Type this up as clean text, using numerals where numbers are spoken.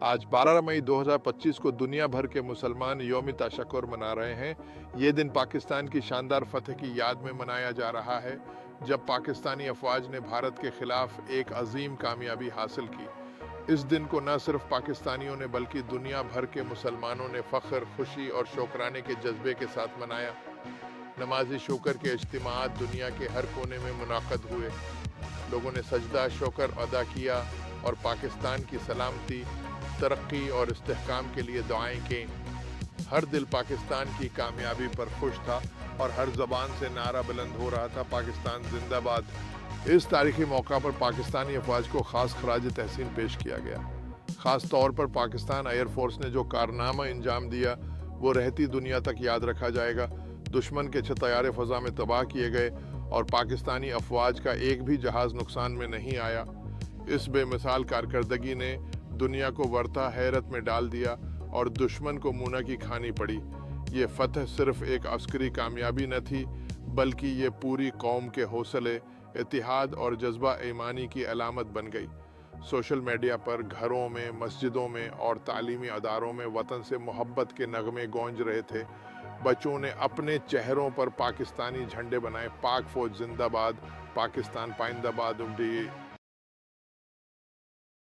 आज 12 मई 2025 को दुनिया भर के मुसलमान यौम तशक्कुर मना रहे हैं। ये दिन पाकिस्तान की शानदार फतह की याद में मनाया जा रहा है, जब पाकिस्तानी अफवाज ने भारत के खिलाफ एक अजीम कामयाबी हासिल की। इस दिन को न सिर्फ पाकिस्तानियों ने बल्कि दुनिया भर के मुसलमानों ने फ़ख्र, खुशी और शुक्राने के जज्बे के साथ मनाया। नमाज़ी शुक्र के इज्तिमात दुनिया के हर कोने में मुनाक़द हुए। लोगों ने सजदा शुक्र अदा किया और पाकिस्तान की सलामती, तरक्की और इस्तेहकाम के लिए दुआएं की। हर दिल पाकिस्तान की कामयाबी पर खुश था और हर ज़बान से नारा बुलंद हो रहा था, पाकिस्तान जिंदाबाद। इस तारीखी मौका पर पाकिस्तानी अफवाज को ख़ास खराज तहसीन पेश किया गया। ख़ास तौर पर पाकिस्तान एयर फोर्स ने जो कारनामा अंजाम दिया वो रहती दुनिया तक याद रखा जाएगा। दुश्मन के 6 तैयारे फ़ज़ा में तबाह किए गए और पाकिस्तानी अफवाज का एक भी जहाज़ नुकसान में नहीं आया। इस बेमिसाल कारकर्दगी ने दुनिया को वर्ता हैरत में डाल दिया और दुश्मन को मुना की खानी पड़ी। ये फतह सिर्फ एक अस्करी कामयाबी न थी, बल्कि ये पूरी कौम के हौसले, इत्तेहाद और जज्बा ईमानी की अलामत बन गई। सोशल मीडिया पर, घरों में, मस्जिदों में और तालीमी अदारों में वतन से मोहब्बत के नगमे गूंज रहे थे। बच्चों ने अपने चेहरों पर पाकिस्तानी झंडे बनाए, पाक फौज जिंदाबाद, पाकिस्तान पाइंदाबाद।